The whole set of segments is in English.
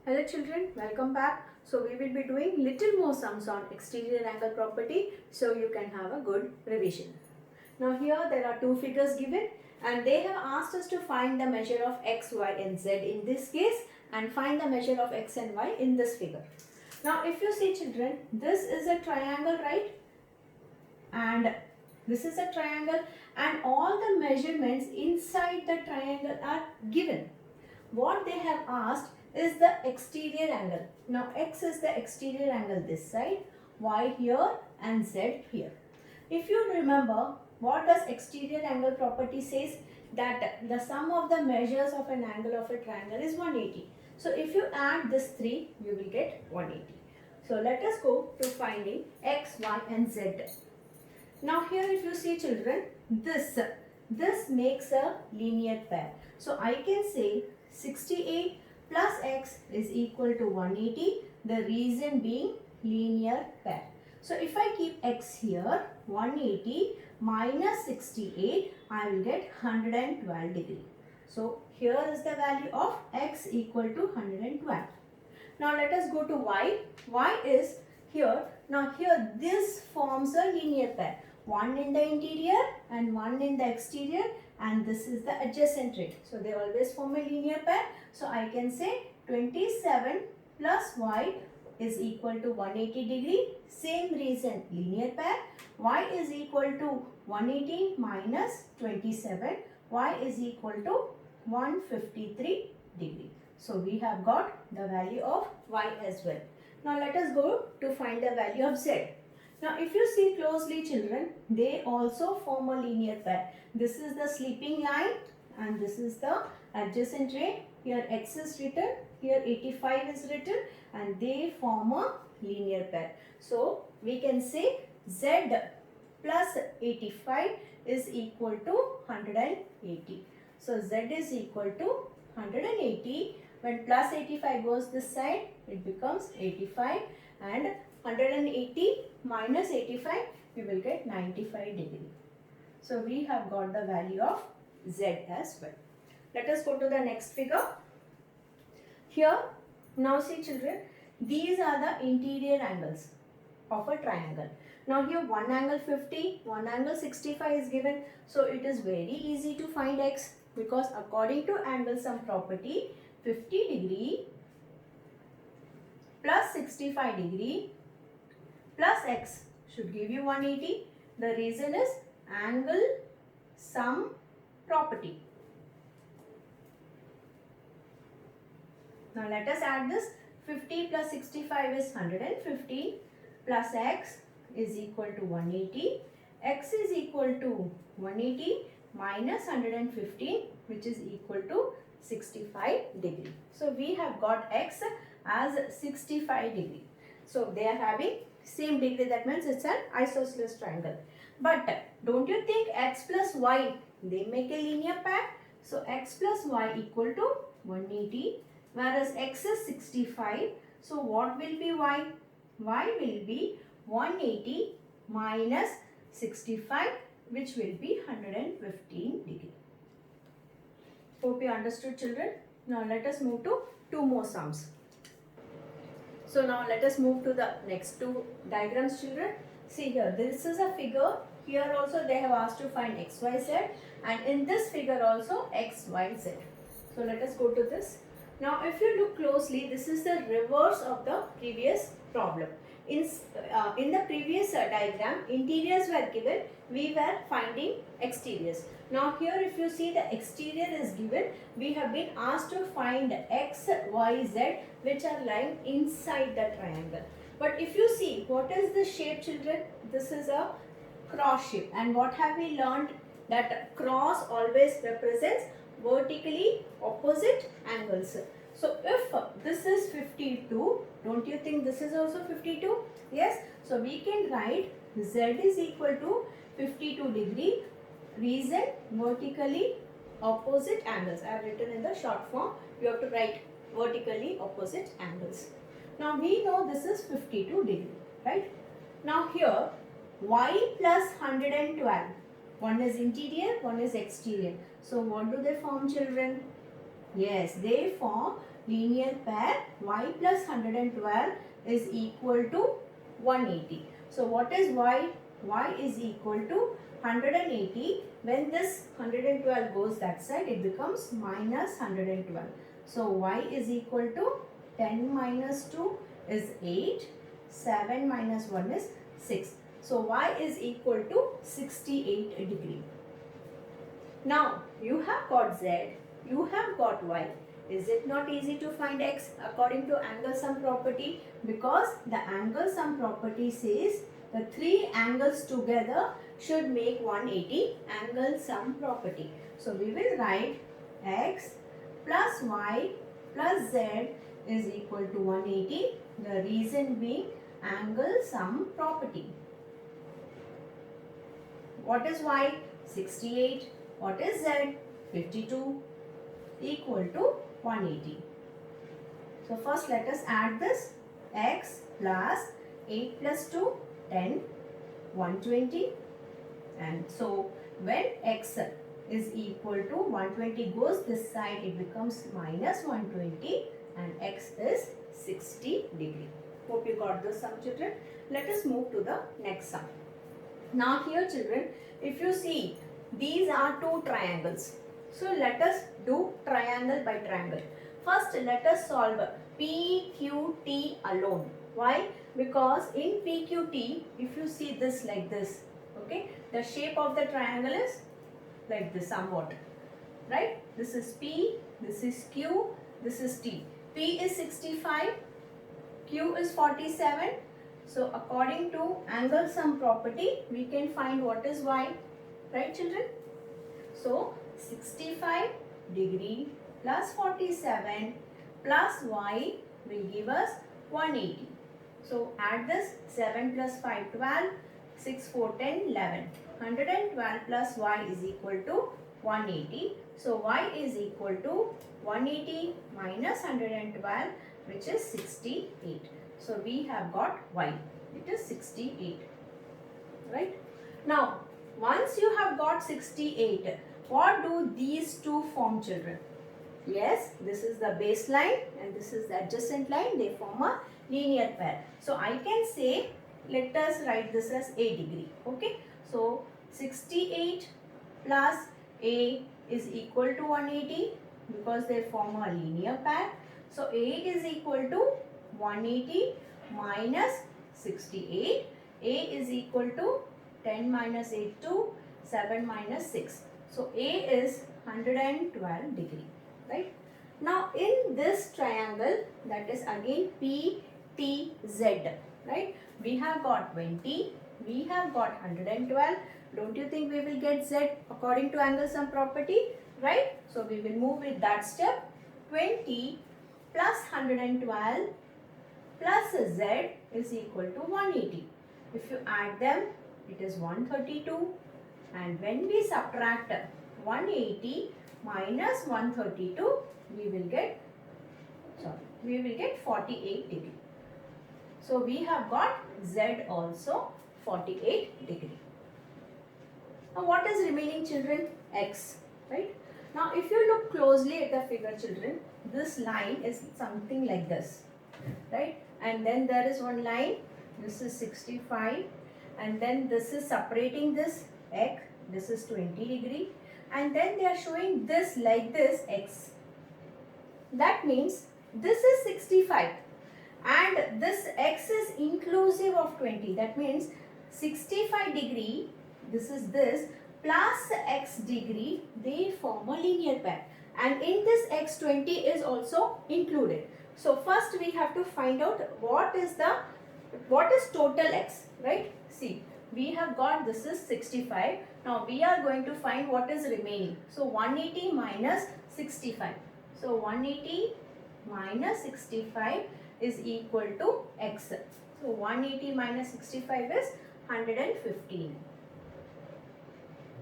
Hello children, welcome back. So we will be doing little more sums on exterior angle property so you can have a good revision. Now here there are two figures given and they have asked us to find the measure of x, y and z in this case and find the measure of x and y in this figure. Now if you see children, this is a triangle, right? And this is a triangle and all the measurements inside the triangle are given. What they have asked is the exterior angle. Now x is the exterior angle this side, y here and z here. If you remember, what does exterior angle property says? That the sum of the measures of an angle of a triangle is 180. So if you add this 3, you will get 180. So let us go to finding x, y and z. Now here if you see children, this makes a linear pair. So I can say 68 plus x is equal to 180, the reason being linear pair. So if I keep x here, 180 minus 68, I will get 112 degree. So here is the value of x equal to 112. Now let us go to y. Y is here. Now here this forms a linear pair. One in the interior and one in the exterior, and this is the adjacent ray. So they always form a linear pair. So I can say 27 plus y is equal to 180 degree. Same reason, linear pair. Y is equal to 180 minus 27. Y is equal to 153 degree. So we have got the value of y as well. Now let us go to find the value of z. Now if you see closely children, they also form a linear pair. This is the sleeping line and this is the adjacent ray. Here x is written, here 85 is written and they form a linear pair. So we can say z plus 85 is equal to 180. So z is equal to 180. When plus 85 goes this side, it becomes 85 and 180 minus 85, we will get 95 degree. So we have got the value of z as well. Let us go to the next figure. Here, now see children, these are the interior angles of a triangle. Now here one angle 50, one angle 65 is given. So it is very easy to find x because according to angle sum property, 50 degree plus 65 degree plus x should give you 180. The reason is angle sum property. Now let us add this. 50 plus 65 is 150 plus x is equal to 180. X is equal to 180 minus 115 which is equal to 65 degree. So we have got x as 65 degree. So they are having same degree, that means it's an isosceles triangle. But don't you think x plus y, they make a linear pair? So x plus y equal to 180 whereas x is 65. So what will be y? Y will be 180 minus 65 which will be 115 degree. Hope you understood children. Now let us move to two more sums. So now let us move to the next two diagrams children. See here, this is a figure. Here also they have asked to find x, y, z and in this figure also x, y, z. So let us go to this. Now if you look closely, this is the reverse of the previous problem. In the previous diagram, interiors were given, we were finding exteriors. Now here if you see the exterior is given, we have been asked to find x, y, z which are lying inside the triangle. But if you see, what is the shape children? This is a cross shape. And what have we learned? That cross always represents vertically opposite angles. So if this is 52, don't you think this is also 52? Yes. So we can write z is equal to 52 degree. Reason, vertically opposite angles. I have written in the short form. You have to write vertically opposite angles. Now we know this is 52 degree, right? Now here y plus 112. One is interior, one is exterior. So what do they form children? Yes, they form linear pair, y plus 112 is equal to 180. So what is y? Y is equal to 180. When this 112 goes that side, it becomes minus 112. So y is equal to 10 minus 2 is 8. 7 minus 1 is 6. So y is equal to 68 degree. Now you have got z, you have got y. Is it not easy to find x according to angle sum property? Because the angle sum property says the three angles together should make 180 angle sum property. So we will write x plus y plus z is equal to 180. The reason being angle sum property. What is y? 68. What is z? 52 equal to 180. So first let us add this. X plus 8 plus 2, 10, 120. And so when x is equal to 120 goes this side, it becomes minus 120 and x is 60 degree. Hope you got this sum, children. Let us move to the next sum. Now here, children, if you see, these are two triangles. So let us do triangle by triangle. First let us solve PQT alone. Why? Because in PQT, if you see this like this, okay, the shape of the triangle is like this somewhat, right? This is P, this is Q, this is T. P is 65, Q is 47. So according to angle sum property, we can find what is y, right children? So 65 degree plus 47 plus y will give us 180. So add this, 7 plus 5, 12, 6, 4, 10, 11. 112 plus y is equal to 180. So y is equal to 180 minus 112, which is 68. So we have got y. It is 68. Right? Now, once you have got 68, what do these two form, children? Yes, this is the baseline and this is the adjacent line. They form a linear pair. So I can say, let us write this as a degree. Okay. So 68 plus a is equal to 180 because they form a linear pair. So a is equal to 180 minus 68. A is equal to 10 minus 8 to 7 minus 6. So a is 112 degree. Right? Now in this triangle, that is again PTZ, right? We have got 20, we have got 112. Don't you think we will get Z according to angle sum property, right? So we will move with that step. 20 plus 112 plus Z is equal to 180. If you add them, it is 132. And when we subtract 180 minus 132, we will get 48 degree. So we have got Z also 48 degree. Now what is remaining, children? X, right? Now if you look closely at the figure, children, this line is something like this, right? And then there is one line, this is 65, and then this is separating this X, this is 20 degree, and then they are showing this like this X. That means this is 65 and this X is inclusive of 20. That means 65 degree, this is this, plus X degree, they form a linear pair. And in this X, 20 is also included. So first we have to find out what is total X, right? See, we have got this is 65. Now we are going to find what is remaining. So 180 minus 65. So 180 minus 65 is equal to X. So 180 minus 65 is 115.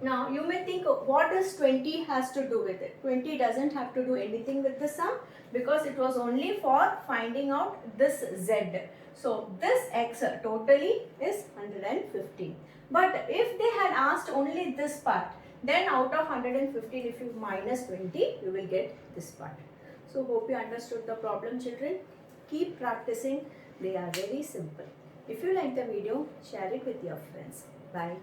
Now you may think, what does 20 has to do with it? 20 doesn't have to do anything with the sum because it was only for finding out this Z. So this X totally is 115. But if they had asked only this part, then out of 115, if you minus 20, you will get this part. So hope you understood the problem, children. Keep practicing. They are very simple. If you like the video, share it with your friends. Bye.